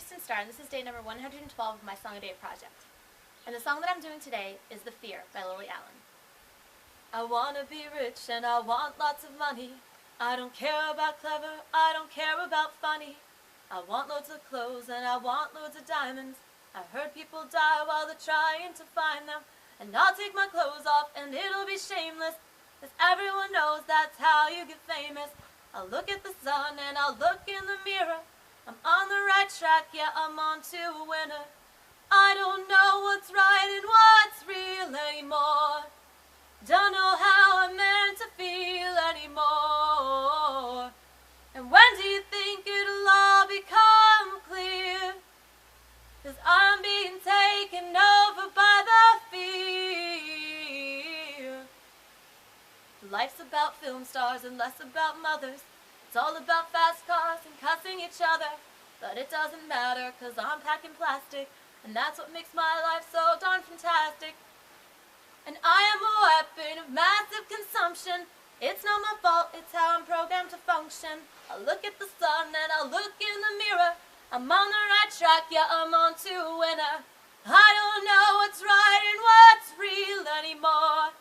Kristin Star, and this is day number 112 of my Song a Day project. And the song that I'm doing today is The Fear by Lily Allen. I wanna be rich and I want lots of money. I don't care about clever, I don't care about funny. I want loads of clothes and I want loads of diamonds. I heard people die while they're trying to find them. And I'll take my clothes off and it'll be shameless, 'cause everyone knows that's how you get famous. I'll look at the sun and I'll look in the mirror. I'm on the right track, yeah, I'm on to a winner. I don't know what's right and what's real anymore. Don't know how I'm meant to feel anymore. And when do you think it'll all become clear? 'Cause I'm being taken over by the fear. Life's about film stars and less about mothers. It's all about fast cars and cussing each other. But it doesn't matter, 'cause I'm packing plastic, and that's what makes my life so darn fantastic. And I am a weapon of massive consumption. It's not my fault, it's how I'm programmed to function. I look at the sun and I look in the mirror. I'm on the right track, yeah, I'm on to a winner. I don't know what's right and what's real anymore.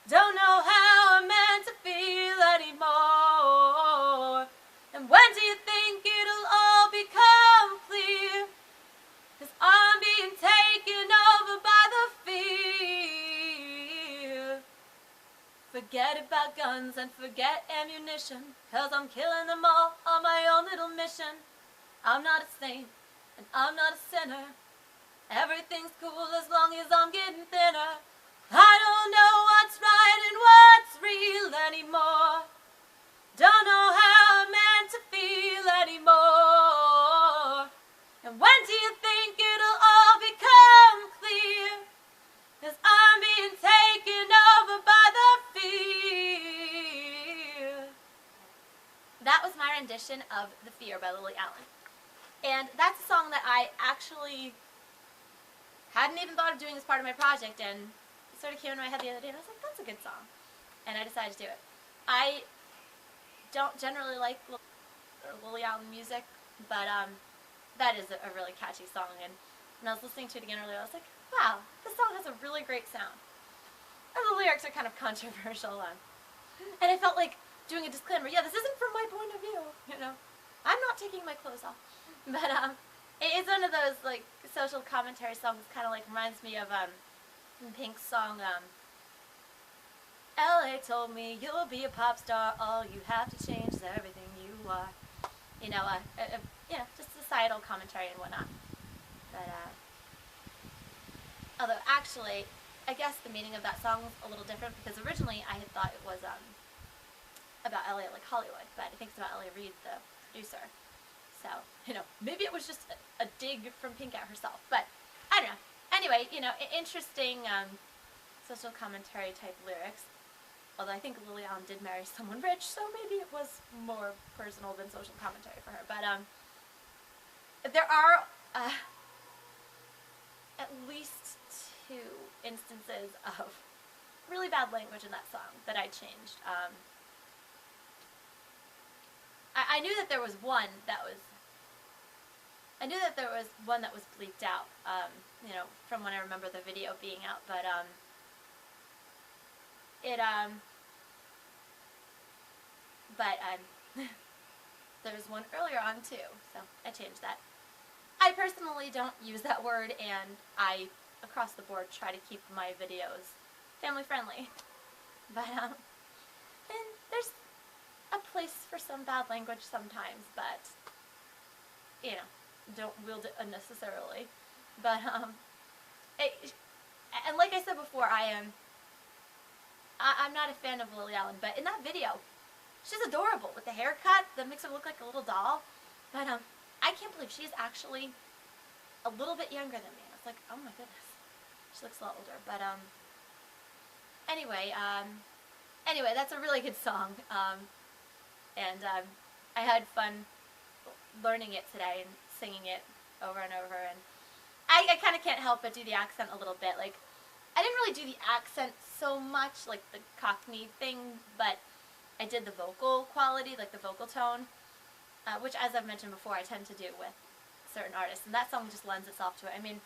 Don't know how I'm meant to feel anymore. And when do you think it'll all become clear? 'Cause I'm being taken over by the fear. Forget about guns and forget ammunition, 'cause I'm killing them all on my own little mission. I'm not a saint and I'm not a sinner. Everything's cool as long as I'm getting thinner. I don't know what's right and what's real anymore. Don't know how I'm meant to feel anymore. And when do you think it'll all become clear? 'Cause I'm being taken over by the fear. That was my rendition of The Fear by Lily Allen. And that's a song that I actually hadn't even thought of doing as part of my project, and it sort of came into my head the other day, and I was like, that's a good song. And I decided to do it. I don't generally like Lily Allen music, but that is a really catchy song, and when I was listening to it again earlier, I was like, wow, this song has a really great sound. And the lyrics are kind of controversial, and I felt like doing a disclaimer, yeah, this isn't from my point of view, you know. I'm not taking my clothes off. But it's one of those like social commentary songs, kind of like reminds me of Pink's song, LA told me you'll be a pop star, all you have to change is everything you are. You know, just societal commentary and whatnot. But, although actually, I guess the meaning of that song was a little different, because originally I had thought it was, about LA like Hollywood, but I think it's about L.A. Reid, the producer. So, you know, maybe it was just a dig from Pink at herself, but I don't know. Anyway, you know, interesting social commentary type lyrics. Although I think Lily Allen did marry someone rich, so maybe it was more personal than social commentary for her. But there are at least 2 instances of really bad language in that song that I changed. I knew that there was one that was bleeped out, you know, from when I remember the video being out, but, there was one earlier on too, so I changed that. I personally don't use that word, and I, across the board, try to keep my videos family friendly, but, and there's a place for some bad language sometimes, but, you know, don't wield it unnecessarily. But and like I said before, I'm not a fan of Lily Allen, but in that video, she's adorable with the haircut that makes her look like a little doll. But I can't believe she's actually a little bit younger than me. I was like, oh my goodness, she looks a lot older. But anyway, that's a really good song. And I had fun learning it today and singing it over and over, and I kind of can't help but do the accent a little bit. Like, I didn't really do the accent so much, like the Cockney thing, but I did the vocal quality, like the vocal tone, which, as I've mentioned before, I tend to do with certain artists, and that song just lends itself to it. I mean,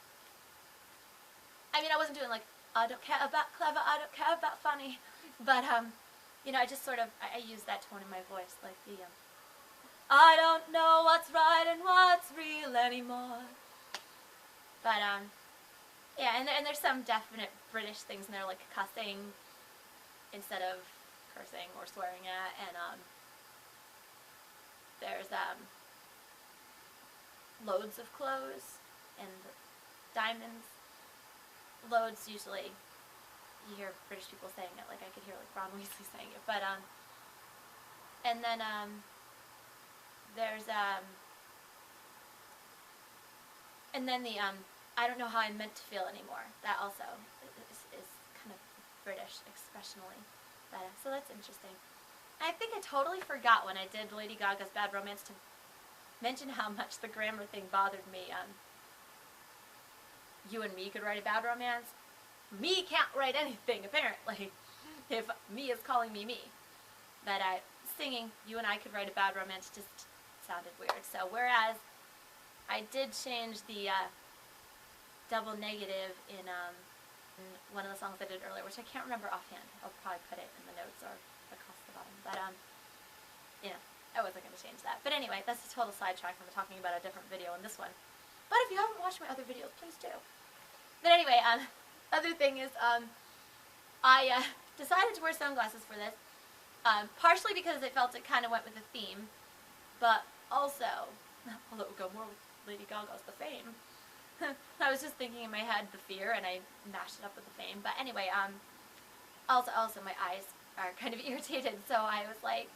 I wasn't doing like, I don't care about clever, I don't care about funny, but you know, I just sort of, I use that tone in my voice, like the, I don't know what's right and what's real anymore. But yeah, and there's some definite British things in there, like cussing instead of cursing or swearing at, and there's loads of clothes and diamonds. Loads, usually you hear British people saying it, like I could hear like Ron Weasley saying it, but and then there's and then the I don't know how I'm meant to feel anymore. That also is kind of British expressionally, but so that's interesting. I think I totally forgot when I did Lady Gaga's Bad Romance to mention how much the grammar thing bothered me. You and me could write a bad romance. Me can't write anything, apparently, if me is calling me me. But singing, you and I could write a bad romance just sounded weird. So whereas I did change the double negative in one of the songs I did earlier, which I can't remember offhand. I'll probably put it in the notes or across the bottom. But, you know, I wasn't going to change that. But anyway, that's a total sidetrack from talking about a different video in this one. But if you haven't watched my other videos, please do. But anyway, other thing is, I decided to wear sunglasses for this, partially because I felt it kind of went with the theme, but also, although it would go more with Lady Gaga's The Fame, I was just thinking in my head The Fear, and I mashed it up with The Fame. But anyway, also my eyes are kind of irritated, so I was like,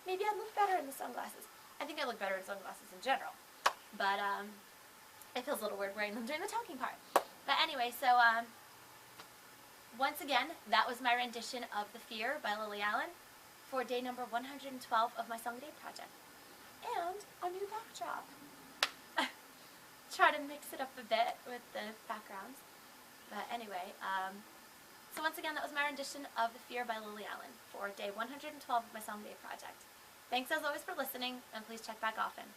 maybe I'd look better in the sunglasses. I think I look better in sunglasses in general, but it feels a little weird wearing them during the talking part. But anyway, so once again, that was my rendition of The Fear by Lily Allen for day number 112 of my Song a Day project. And a new backdrop. Try to mix it up a bit with the backgrounds. But anyway, so once again, that was my rendition of The Fear by Lily Allen for day 112 of my Song a Day project. Thanks as always for listening, and please check back often.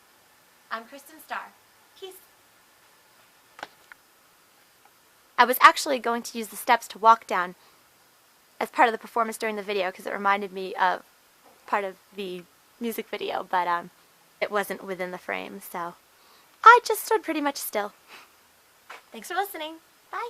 I'm Kristin Star. Peace. I was actually going to use the steps to walk down as part of the performance during the video because it reminded me of part of the music video, but it wasn't within the frame, so I just stood pretty much still. Thanks for listening. Bye.